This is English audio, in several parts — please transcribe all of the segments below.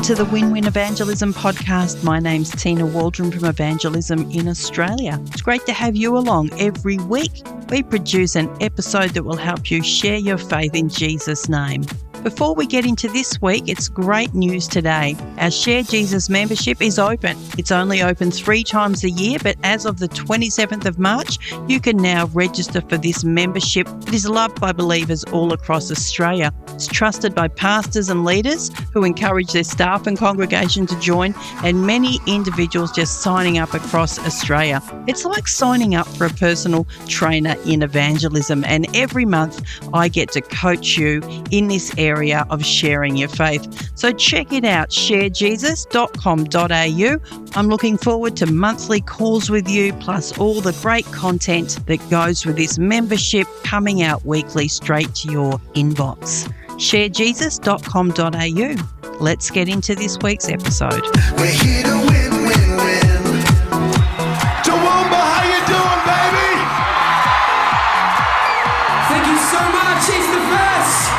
to the Win Win Evangelism Podcast. My name's Tina Waldrom from Evangelism in Australia. It's great to have you along every week. We produce an episode that will help you share your faith in Jesus' name. Before we get into this week, it's great news today. Our Share Jesus membership is open. It's only open 3 times a year, but as of the 27th of March, you can now register for this membership. It is loved by believers all across Australia. It's trusted by pastors and leaders who encourage their staff and congregation to join, and many individuals just signing up across Australia. It's like signing up for a personal trainer in evangelism, and every month I get to coach you in this area of sharing your faith. So check it out, sharejesus.com.au. I'm looking forward to monthly calls with you, plus all the great content that goes with this membership coming out weekly straight to your inbox. sharejesus.com.au. Let's get into this week's episode. We're here to win, win, win. Toowoomba, how you doing, baby? Thank you so much. Easterfest.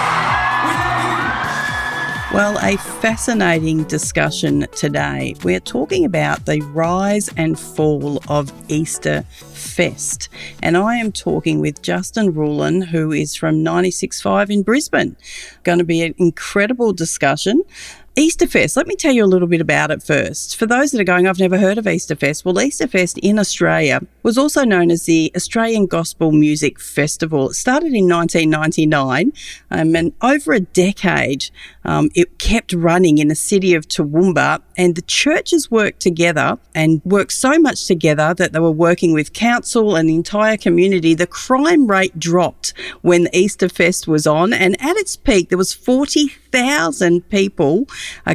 Well, a fascinating discussion today. We're talking about the rise and fall of Easterfest. And I am talking with Justin Rouillon, who is from 96.5 in Brisbane. Going to be an incredible discussion. Easterfest, let me tell you a little bit about it first. For those that are going, I've never heard of Easterfest. Well, Easterfest in Australia was also known as the Australian Gospel Music Festival. It started in 1999 and over a decade it kept running in the city of Toowoomba, and the churches worked together and worked so much together that they were working with council and the entire community. The crime rate dropped when Easterfest was on, and at its peak there was 40,000 people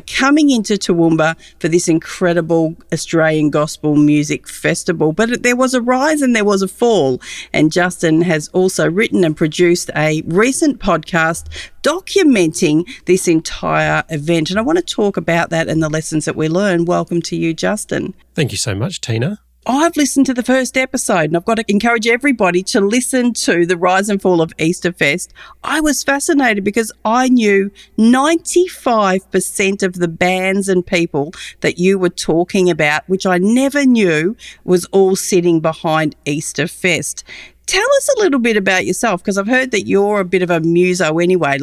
coming into Toowoomba for this incredible Australian Gospel Music Festival. But there was a rise and there was a fall, and Justin has also written and produced a recent podcast documenting this entire event, and I want to talk about that and the lessons that we learned. Welcome to you, Justin. Thank you so much, Tina. I've listened to the first episode, and I've got to encourage everybody to listen to the rise and fall of Easterfest. I was fascinated because I knew 95% of the bands and people that you were talking about, which I never knew was all sitting behind Easterfest. Tell us a little bit about yourself, because I've heard that you're a bit of a muso anyway.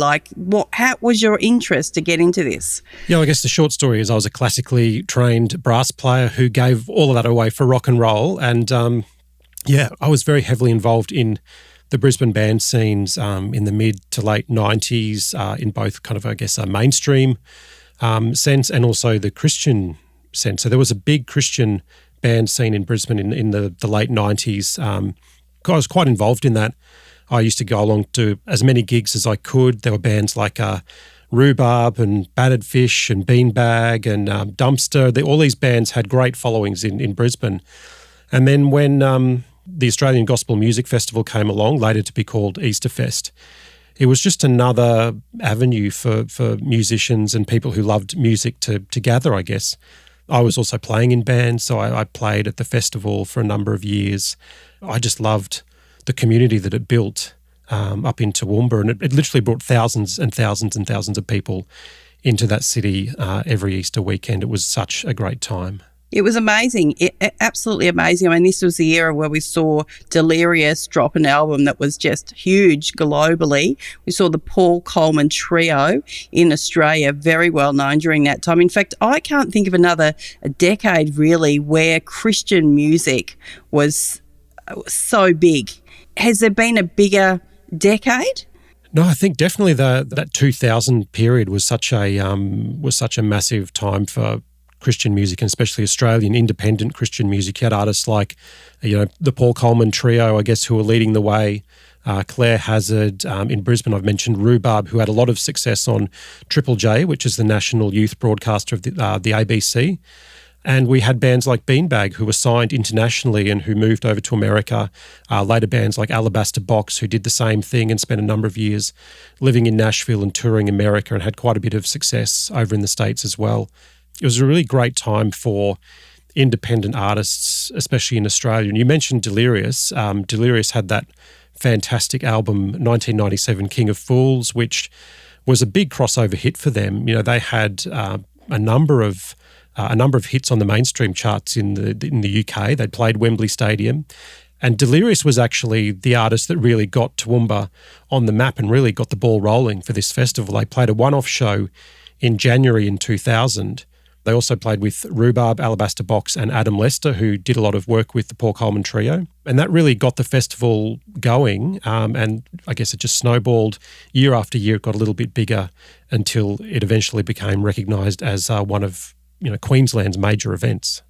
How was your interest to get into this? Yeah, I guess the short story is I was a classically trained brass player who gave all of that away for rock and roll. And I was very heavily involved in the Brisbane band scenes in the mid to late 90s in both kind of, I guess, a mainstream sense and also the Christian sense. So there was a big Christian band scene in Brisbane in the late 90s. I was quite involved in that. I used to go along to as many gigs as I could. There were bands like Rhubarb and Battered Fish and Beanbag and Dumpster. All these bands had great followings in Brisbane. And then when the Australian Gospel Music Festival came along, later to be called Easterfest, it was just another avenue for musicians and people who loved music to gather, I guess. I was also playing in bands, so I played at the festival for a number of years. I just loved the community that it built up in Toowoomba, and it literally brought thousands and thousands and thousands of people into that city every Easter weekend. It was such a great time. It was amazing, absolutely amazing. I mean, this was the era where we saw Delirious drop an album that was just huge globally. We saw the Paul Coleman Trio in Australia, very well known during that time. In fact, I can't think of another decade really where Christian music was so big. Has there been a bigger decade? No, I think definitely that 2000 period was such a massive time for Christian music, and especially Australian independent Christian music. You had artists like, the Paul Coleman Trio, I guess, who were leading the way. Claire Hazard. In Brisbane, I've mentioned Rhubarb, who had a lot of success on Triple J, which is the national youth broadcaster of the ABC. And we had bands like Beanbag, who were signed internationally and who moved over to America. Later bands like Alabaster Box, who did the same thing and spent a number of years living in Nashville and touring America and had quite a bit of success over in the States as well. It was a really great time for independent artists, especially in Australia. And you mentioned Delirious. Delirious had that fantastic album, 1997 King of Fools, which was a big crossover hit for them. They had a number of hits on the mainstream charts in the UK. They'd played Wembley Stadium. And Delirious was actually the artist that really got Toowoomba on the map and really got the ball rolling for this festival. They played a one-off show in January in 2000. They also played with Rhubarb, Alabaster Box and Adam Lester, who did a lot of work with the Paul Coleman Trio. And that really got the festival going. And I guess it just snowballed year after year. It got a little bit bigger until it eventually became recognised as one of Queensland's major events.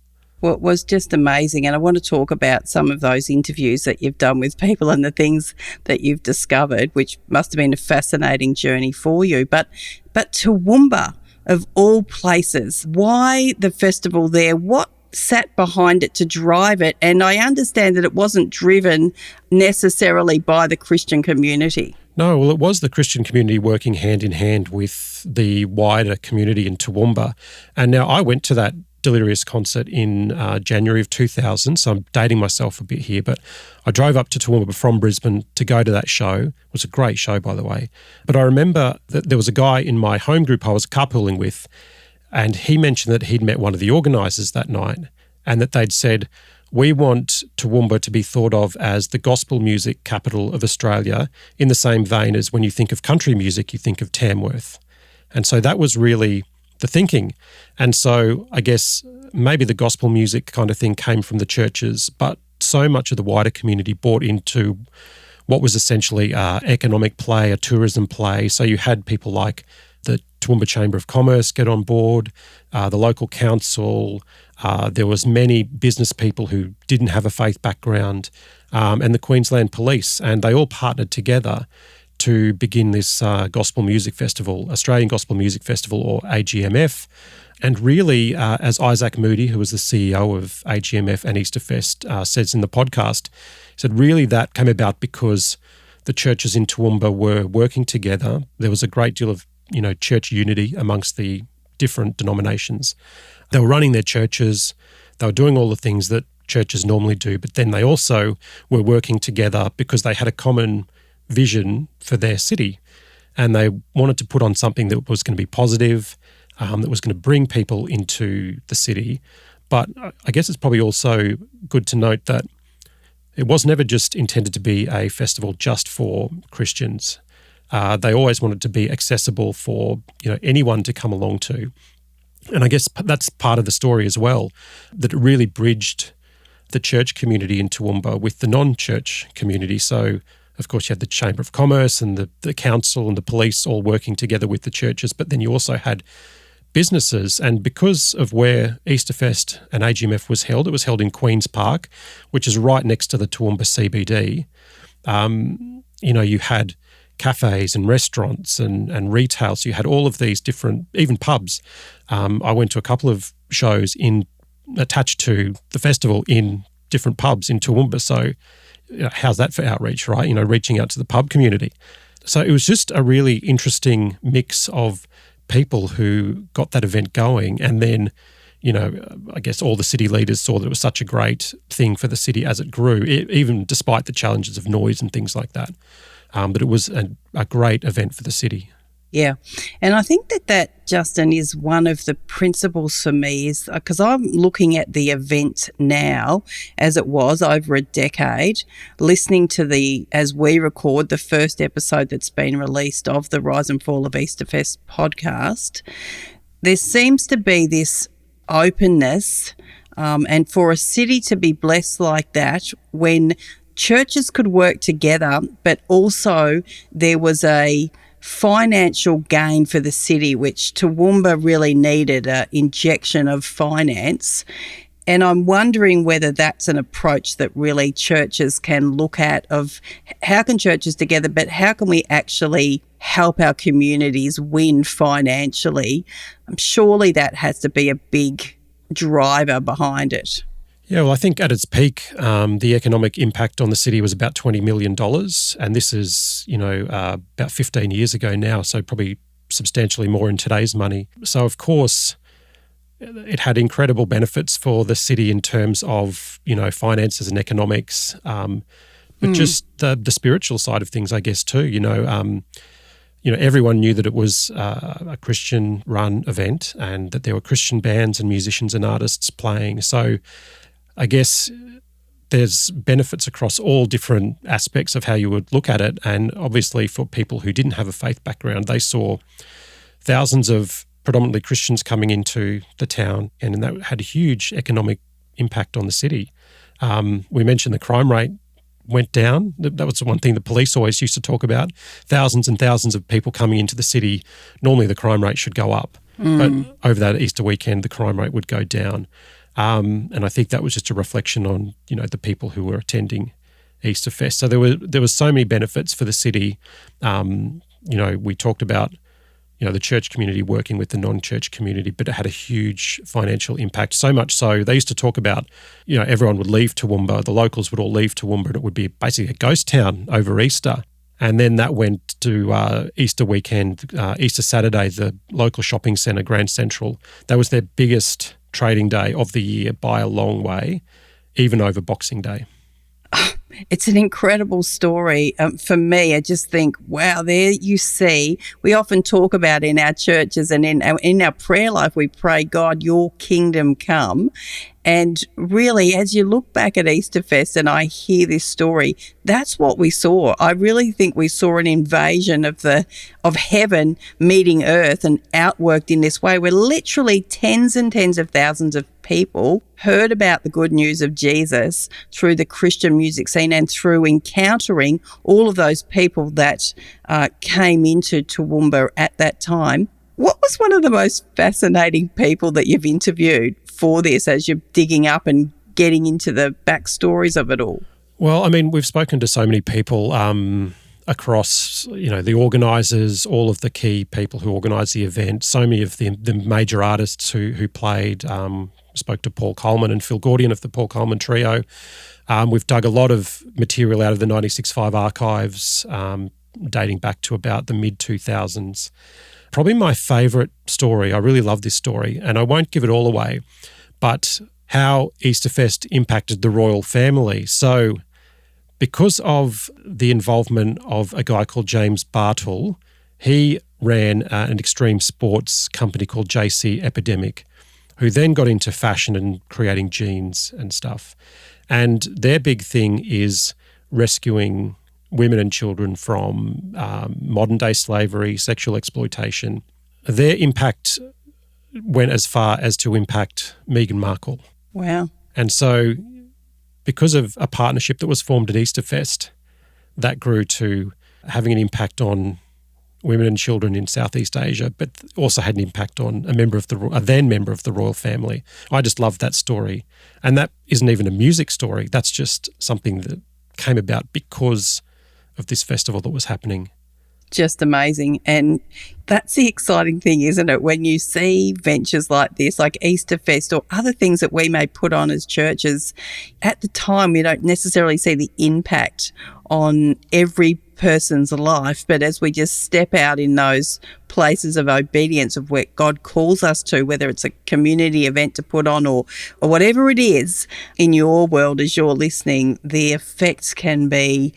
Well, it was just amazing. And I want to talk about some of those interviews that you've done with people and the things that you've discovered, which must have been a fascinating journey for you. But Toowoomba, of all places, why the festival there? What sat behind it to drive it? And I understand that it wasn't driven necessarily by the Christian community. No, well, it was the Christian community working hand in hand with the wider community in Toowoomba. And now I went to that Delirious concert in January of 2000, so I'm dating myself a bit here, but I drove up to Toowoomba from Brisbane to go to that show. It was a great show, by the way. But I remember that there was a guy in my home group I was carpooling with, and he mentioned that he'd met one of the organisers that night and that they'd said, we want Toowoomba to be thought of as the gospel music capital of Australia, in the same vein as when you think of country music, you think of Tamworth. And so that was really the thinking. And so I guess maybe the gospel music kind of thing came from the churches, but so much of the wider community bought into what was essentially economic play, a tourism play. So you had people like the Toowoomba Chamber of Commerce get on board, the local council, there was many business people who didn't have a faith background, and the Queensland Police, and they all partnered together to begin this Gospel Music Festival, Australian Gospel Music Festival, or AGMF. And really, as Isaac Moody, who was the CEO of AGMF and Easterfest, says in the podcast, he said really that came about because the churches in Toowoomba were working together. There was a great deal of church unity amongst the different denominations. They were running their churches, they were doing all the things that churches normally do, but then they also were working together because they had a common vision for their city, and they wanted to put on something that was going to be positive, that was going to bring people into the city. But I guess it's probably also good to note that it was never just intended to be a festival just for Christians. They always wanted to be accessible for anyone to come along to. And I guess that's part of the story as well, that it really bridged the church community in Toowoomba with the non-church community. So of course, you had the Chamber of Commerce and the council and the police all working together with the churches, but then you also had businesses. And because of where Easterfest and AGMF was held, it was held in Queen's Park, which is right next to the Toowoomba CBD. You had cafes and restaurants and retail. So you had all of these different, even pubs. I went to a couple of shows attached to the festival in different pubs in Toowoomba. So how's that for outreach, right? Reaching out to the pub community. So it was just a really interesting mix of people who got that event going. And then, I guess all the city leaders saw that it was such a great thing for the city as it grew, even despite the challenges of noise and things like that. But it was a great event for the city. Yeah. And I think that, Justin, is one of the principles for me, is because I'm looking at the event now as it was over a decade, listening to as we record, the first episode that's been released of the Rise and Fall of Easterfest podcast. There seems to be this openness, and for a city to be blessed like that, when churches could work together, but also there was a financial gain for the city, which Toowoomba really needed, an injection of finance. And I'm wondering whether that's an approach that really churches can look at, of how can churches together, but how can we actually help our communities win financially? Surely that has to be a big driver behind it. Yeah, well, I think at its peak, the economic impact on the city was about $20 million. And this is, about 15 years ago now, so probably substantially more in today's money. So, of course, it had incredible benefits for the city in terms of, finances and economics, but just the spiritual side of things, I guess, too. everyone knew that it was a Christian-run event and that there were Christian bands and musicians and artists playing. So I guess there's benefits across all different aspects of how you would look at it. And obviously for people who didn't have a faith background, they saw thousands of predominantly Christians coming into the town, and that had a huge economic impact on the city. We mentioned the crime rate went down. That was the one thing the police always used to talk about. Thousands and thousands of people coming into the city. Normally the crime rate should go up. But over that Easter weekend, the crime rate would go down. And I think that was just a reflection on, the people who were attending Easterfest. So there was so many benefits for the city. We talked about, the church community working with the non-church community, but it had a huge financial impact. So much so, they used to talk about, everyone would leave Toowoomba, the locals would all leave Toowoomba, and it would be basically a ghost town over Easter. And then that went to Easter weekend, Easter Saturday, the local shopping centre, Grand Central. That was their biggest trading day of the year by a long way, even over Boxing Day. It's an incredible story. For me, I just think, wow, there you see, we often talk about in our churches and in our prayer life, we pray, God, your kingdom come. And really, as you look back at Easterfest and I hear this story, that's what we saw. I really think we saw an invasion of heaven meeting earth and outworked in this way, where literally tens and tens of thousands of people heard about the good news of Jesus through the Christian music scene and through encountering all of those people that came into Toowoomba at that time. What was one of the most fascinating people that you've interviewed for this as you're digging up and getting into the backstories of it all? Well, I mean, we've spoken to so many people across, the organisers, all of the key people who organised the event, so many of the major artists who played. Spoke to Paul Coleman and Phil Gordian of the Paul Coleman Trio. We've dug a lot of material out of the 96.5 archives dating back to about the mid-2000s. Probably my favourite story, I really love this story, and I won't give it all away, but how Easterfest impacted the royal family. So because of the involvement of a guy called James Bartle, he ran an extreme sports company called JC Epidemic, who then got into fashion and creating jeans and stuff. And their big thing is rescuing women and children from modern-day slavery, sexual exploitation. Their impact went as far as to impact Meghan Markle. Wow. And so because of a partnership that was formed at Easterfest, that grew to having an impact on women and children in Southeast Asia, but also had an impact on a then member of the royal family. I just love that story. And that isn't even a music story. That's just something that came about because of this festival that was happening. Just amazing. And that's the exciting thing, isn't it? When you see ventures like this, like Easterfest or other things that we may put on as churches, at the time we don't necessarily see the impact on every person's life, but as we just step out in those places of obedience of where God calls us to, whether it's a community event to put on or whatever it is in your world as you're listening, the effects can be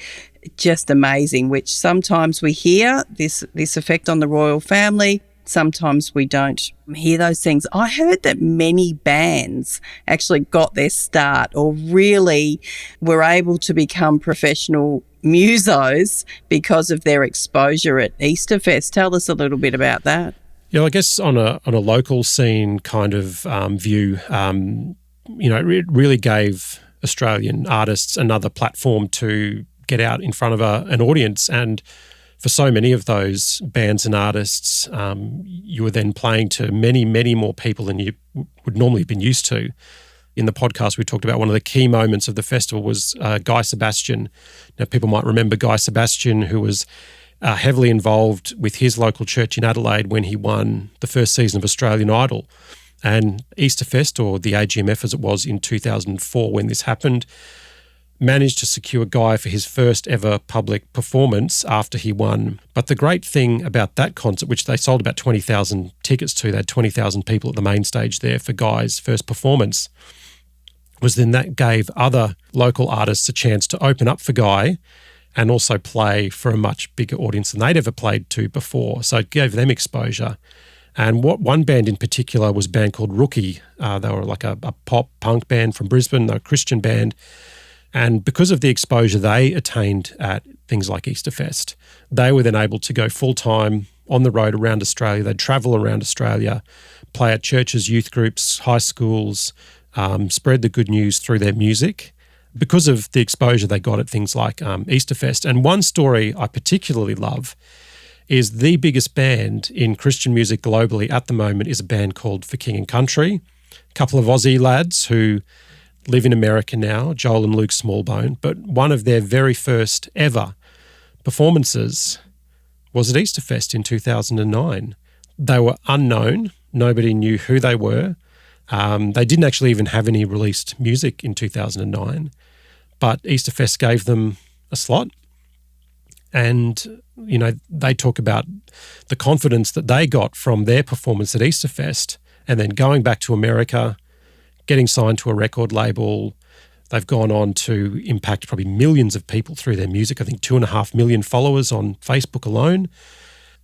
just amazing, which sometimes we hear this effect on the royal family. Sometimes we don't hear those things. I heard that many bands actually got their start or really were able to become professional musos because of their exposure at Easterfest. Tell us a little bit about that. Yeah, I guess on a local scene kind of view, it really gave Australian artists another platform to get out in front of an audience. And for so many of those bands and artists, you were then playing to many, many more people than you would normally have been used to. In the podcast, we talked about one of the key moments of the festival was Guy Sebastian. Now, people might remember Guy Sebastian, who was heavily involved with his local church in Adelaide when he won the first season of Australian Idol. And Easterfest, or the AGMF as it was in 2004 when this happened, managed to secure Guy for his first ever public performance after he won. But the great thing about that concert, which they sold about 20,000 tickets to, they had 20,000 people at the main stage there for Guy's first performance, was then that gave other local artists a chance to open up for Guy and also play for a much bigger audience than they'd ever played to before. So it gave them exposure. And one band in particular was a band called Rookie. They were like a pop punk band from Brisbane, a Christian band. And because of the exposure they attained at things like Easterfest, they were then able to go full-time on the road around Australia. They'd travel around Australia, play at churches, youth groups, high schools, spread the good news through their music because of the exposure they got at things like Easterfest. And one story I particularly love is the biggest band in Christian music globally at the moment is a band called For King and Country. A couple of Aussie lads who live in America now, Joel and Luke Smallbone, but one of their very first ever performances was at Easterfest in 2009. They were unknown. Nobody knew who they were. They didn't actually even have any released music in 2009, but Easterfest gave them a slot. And, you know, they talk about the confidence that they got from their performance at Easterfest and then going back to America, getting signed to a record label. They've gone on to impact probably millions of people through their music. I think 2.5 million followers on Facebook alone.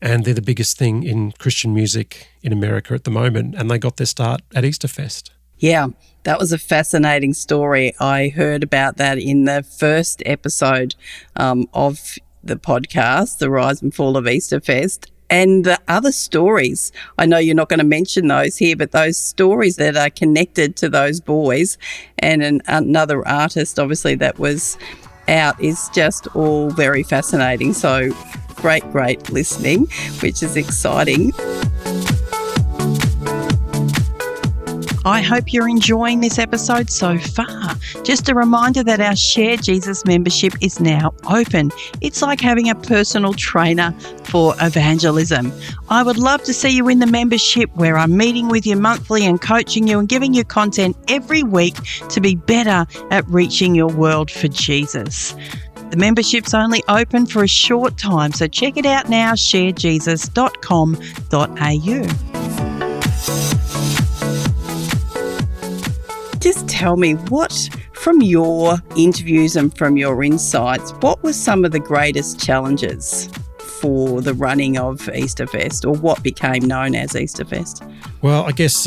And they're the biggest thing in Christian music in America at the moment. And they got their start at Easterfest. Yeah, that was a fascinating story. I heard about that in the first episode of the podcast, The Rise and Fall of Easterfest. And the other stories, I know you're not going to mention those here, but those stories that are connected to those boys and another artist, obviously, that was out is just all very fascinating. So great listening, which is exciting. I hope you're enjoying this episode so far. Just a reminder that our Share Jesus membership is now open. It's like having a personal trainer for evangelism. I would love to see you in the membership where I'm meeting with you monthly and coaching you and giving you content every week to be better at reaching your world for Jesus. The membership's only open for a short time, so check it out now, sharejesus.com.au. Just tell me, what, from your interviews and from your insights, what were some of the greatest challenges for the running of Easterfest, or what became known as Easterfest? Well, I guess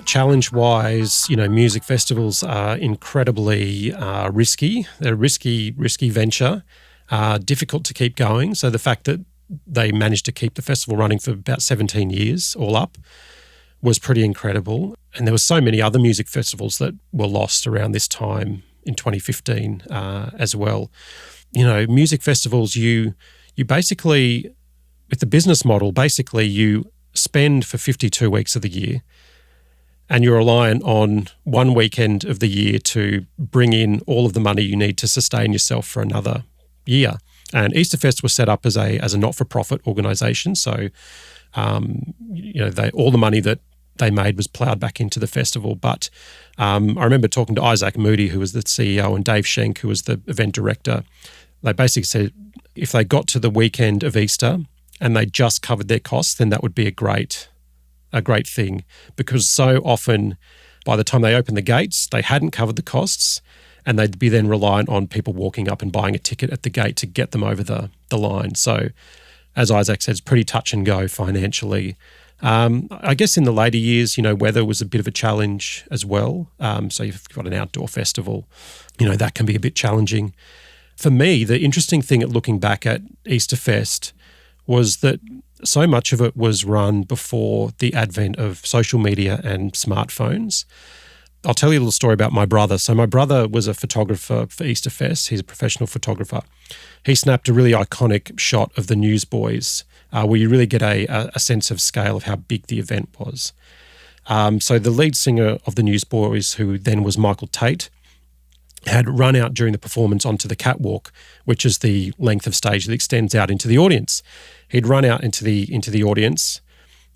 challenge-wise, you know, music festivals are incredibly risky. They're a risky venture, difficult to keep going. So the fact that they managed to keep the festival running for about 17 years all up was pretty incredible. And there were so many other music festivals that were lost around this time in 2015 as well. You know, music festivals, you basically, with the business model, basically you spend for 52 weeks of the year and you're reliant on one weekend of the year to bring in all of the money you need to sustain yourself for another year. And Easterfest was set up as a not-for-profit organisation, so you know, all the money that they made was ploughed back into the festival. But I remember talking to Isaac Moody, who was the CEO, and Dave Schenk, who was the event director. They basically said if they got to the weekend of Easter and they just covered their costs, then that would be a great thing, because so often by the time they opened the gates, they hadn't covered the costs and they'd be then reliant on people walking up and buying a ticket at the gate to get them over the line. So as Isaac said, it's pretty touch and go financially. I guess in the later years, you know, weather was a bit of a challenge as well. So you've got an outdoor festival, you know, that can be a bit challenging. For me, the interesting thing at looking back at Easterfest was that so much of it was run before the advent of social media and smartphones. I'll tell you a little story about my brother. So my brother was a photographer for Easterfest. He's a professional photographer. He snapped a really iconic shot of the Newsboys where you really get a sense of scale of how big the event was. So the lead singer of the Newsboys, who then was Michael Tate, had run out during the performance onto the catwalk, which is the length of stage that extends out into the audience. He'd run out into the audience,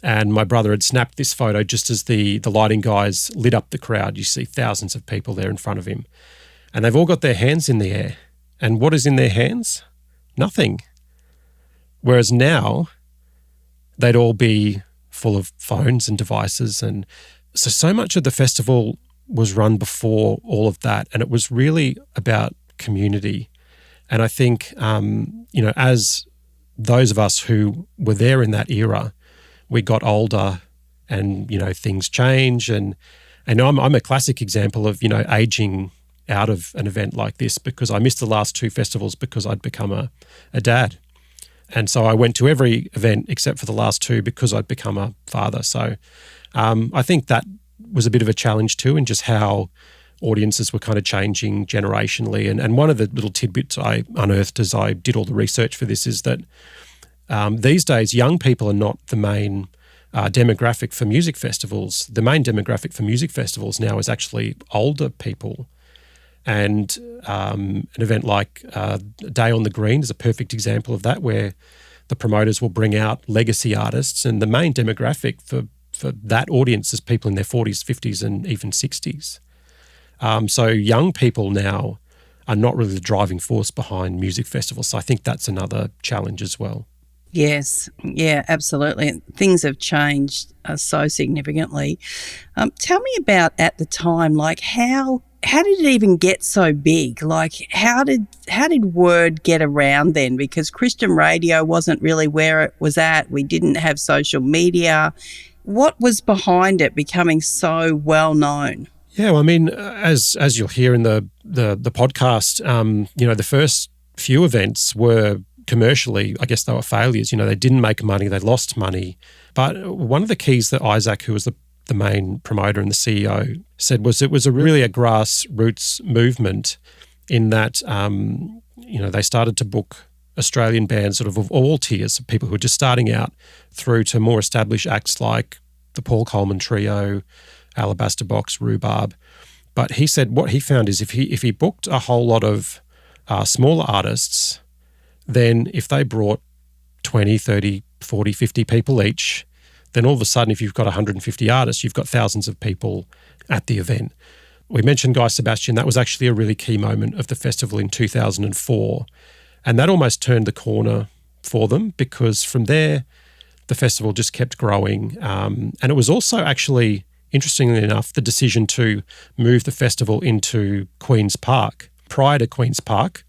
and my brother had snapped this photo just as the lighting guys lit up the crowd. You see thousands of people there in front of him, and they've all got their hands in the air. And what is in their hands? Nothing. Whereas now, they'd all be full of phones and devices. And so much of the festival was run before all of that. And it was really about community. And I think, as those of us who were there in that era, we got older and, things change. And I'm a classic example of, aging out of an event like this, because I missed the last two festivals because I'd become a dad. And so I went to every event except for the last two because I'd become a father. So I think that was a bit of a challenge too, in just how audiences were kind of changing generationally. And one of the little tidbits I unearthed as I did all the research for this is that these days young people are not the main demographic for music festivals. The main demographic for music festivals now is actually older people. And an event like Day on the Green is a perfect example of that, where the promoters will bring out legacy artists, and the main demographic for that audience is people in their 40s, 50s and even 60s. So young people now are not really the driving force behind music festivals. So I think that's another challenge as well. Yes, yeah, absolutely. Things have changed so significantly. Tell me about at the time, like how did it even get so big? Like how did word get around then? Because Christian radio wasn't really where it was at. We didn't have social media. What was behind it becoming so well known? Yeah, well, I mean, as you'll hear in the podcast, the first few events were commercially, I guess they were failures. They didn't make money, they lost money. But one of the keys that Isaac, who was the main promoter and the CEO, said was it was really a grassroots movement, in that, they started to book Australian bands sort of all tiers, of people who were just starting out, through to more established acts like the Paul Coleman Trio, Alabaster Box, Rhubarb. But he said what he found is if he booked a whole lot of smaller artists, then if they brought 20, 30, 40, 50 people each, then all of a sudden, if you've got 150 artists, you've got thousands of people at the event. We mentioned Guy Sebastian. That was actually a really key moment of the festival in 2004. And that almost turned the corner for them, because from there, the festival just kept growing. And it was also actually, interestingly enough, the decision to move the festival into Queen's Park. Prior to Queen's Park,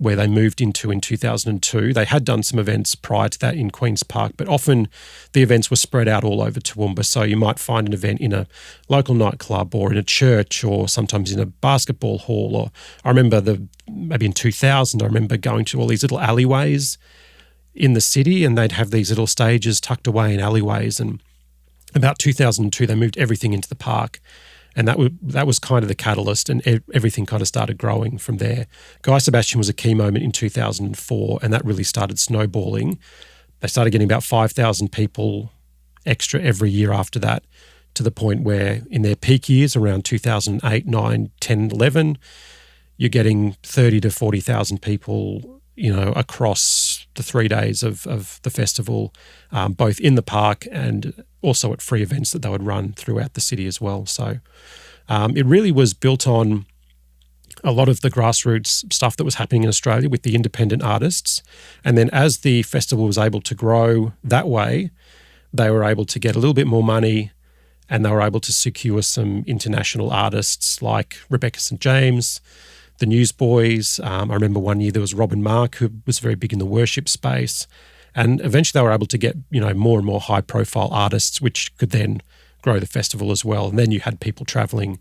where they moved into in 2002. They had done some events prior to that in Queen's Park, but often the events were spread out all over Toowoomba. So you might find an event in a local nightclub or in a church or sometimes in a basketball hall. Or I remember maybe in 2000, I remember going to all these little alleyways in the city, and they'd have these little stages tucked away in alleyways. And about 2002, they moved everything into the park. And that was kind of the catalyst, and everything kind of started growing from there. Guy Sebastian was a key moment in 2004, and that really started snowballing. They started getting about 5,000 people extra every year after that, to the point where in their peak years, around 2008, 9, 10, 11, you're getting 30 to 40,000 people, across the 3 days of the festival, both in the park and also at free events that they would run throughout the city as well. So it really was built on a lot of the grassroots stuff that was happening in Australia with the independent artists. And then as the festival was able to grow that way, they were able to get a little bit more money, and they were able to secure some international artists like Rebecca St. James, the Newsboys. I remember one year there was Robin Mark, who was very big in the worship space. And eventually they were able to get, more and more high-profile artists, which could then grow the festival as well. And then you had people travelling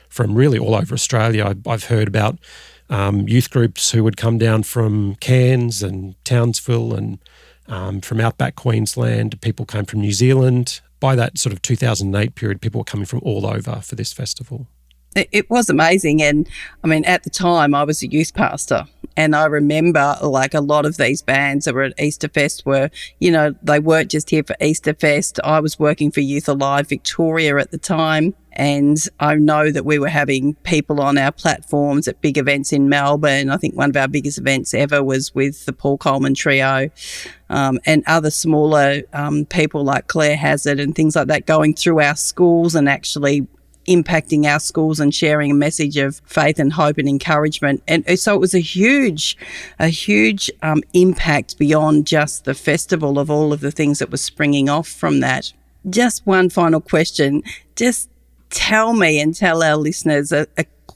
from really all over Australia. I've heard about youth groups who would come down from Cairns and Townsville and from outback Queensland. People came from New Zealand. By that sort of 2008 period, people were coming from all over for this festival. It was amazing. And I mean, at the time I was a youth pastor, and I remember like a lot of these bands that were at Easterfest were, they weren't just here for Easterfest. I was working for Youth Alive Victoria at the time, and I know that we were having people on our platforms at big events in Melbourne. I think one of our biggest events ever was with the Paul Coleman Trio, and other smaller people like Claire Hazard and things like that, going through our schools and actually impacting our schools and sharing a message of faith and hope and encouragement. And so it was a huge impact beyond just the festival, of all of the things that was springing off from that. Just one final question. Just tell me and tell our listeners a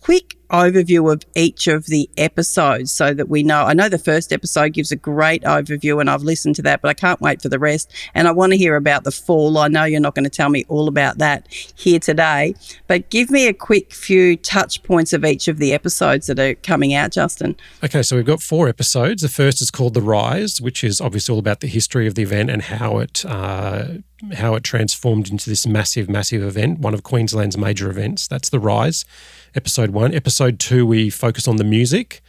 quick overview of each of the episodes so that we know. I know the first episode gives a great overview and I've listened to that, but I can't wait for the rest. And I want to hear about the fall. I know you're not going to tell me all about that here today, but give me a quick few touch points of each of the episodes that are coming out, Justin. Okay, so we've got 4 episodes. The first is called The Rise, which is obviously all about the history of the event and how it transformed into this massive, massive event, one of Queensland's major events. That's The Rise, episode 1. Episode 2, we focus on the music.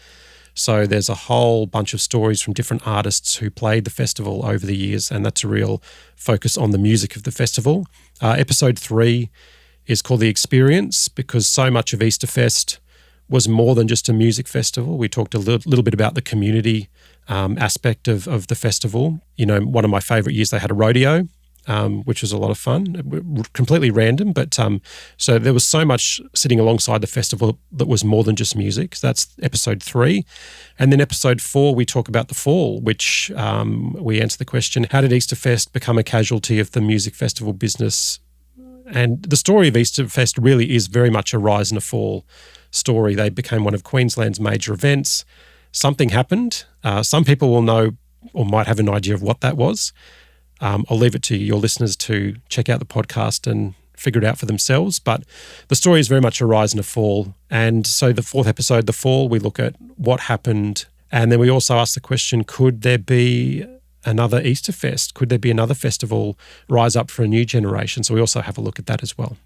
So there's a whole bunch of stories from different artists who played the festival over the years, and that's a real focus on the music of the festival. Episode 3 is called The Experience, because so much of Easterfest was more than just a music festival. We talked a little bit about the community aspect of the festival. You know, one of my favourite years, they had a rodeo, which was a lot of fun, completely random. But so there was so much sitting alongside the festival that was more than just music. So that's episode 3. And then episode 4, we talk about the fall, which we answer the question, how did Easterfest become a casualty of the music festival business? And the story of Easterfest really is very much a rise and a fall story. They became one of Queensland's major events. Something happened. Some people will know or might have an idea of what that was. I'll leave it to your listeners to check out the podcast and figure it out for themselves. But the story is very much a rise and a fall. And so the 4th episode, The Fall, we look at what happened. And then we also ask the question, could there be another Easterfest? Could there be another festival rise up for a new generation? So we also have a look at that as well.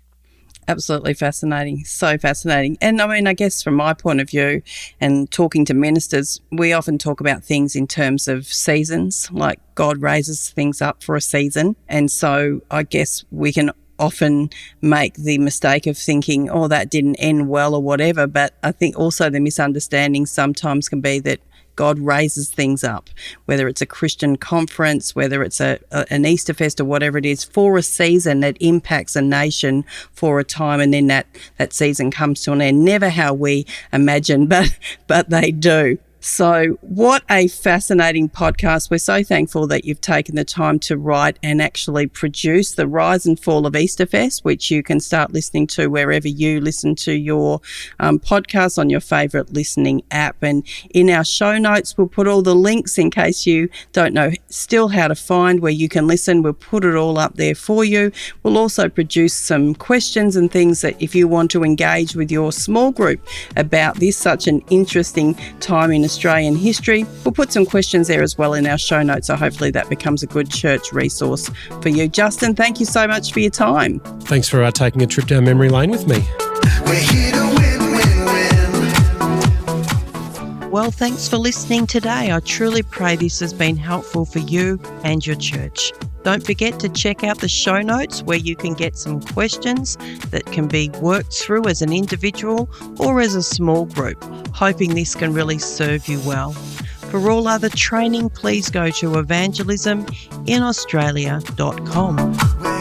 Absolutely fascinating. So fascinating. And I mean, I guess from my point of view and talking to ministers, we often talk about things in terms of seasons, like God raises things up for a season. And so I guess we can often make the mistake of thinking, oh, that didn't end well or whatever. But I think also the misunderstanding sometimes can be that God raises things up, whether it's a Christian conference, whether it's an Easterfest or whatever it is, for a season that impacts a nation for a time, and then that season comes to an end. Never how we imagine, but they do. So what a fascinating podcast. We're so thankful that you've taken the time to write and actually produce The Rise and Fall of Easterfest, which you can start listening to wherever you listen to your podcast on your favourite listening app. And in our show notes, we'll put all the links in case you don't know still how to find where you can listen. We'll put it all up there for you. We'll also produce some questions and things that if you want to engage with your small group about this, such an interesting time in Australian history. We'll put some questions there as well in our show notes, so hopefully that becomes a good church resource for you. Justin, thank you so much for your time. Thanks for taking a trip down memory lane with me. We're here to win, win, win. Well, thanks for listening today. I truly pray this has been helpful for you and your church. Don't forget to check out the show notes where you can get some questions that can be worked through as an individual or as a small group, hoping this can really serve you well. For all other training, please go to evangelisminaustralia.com.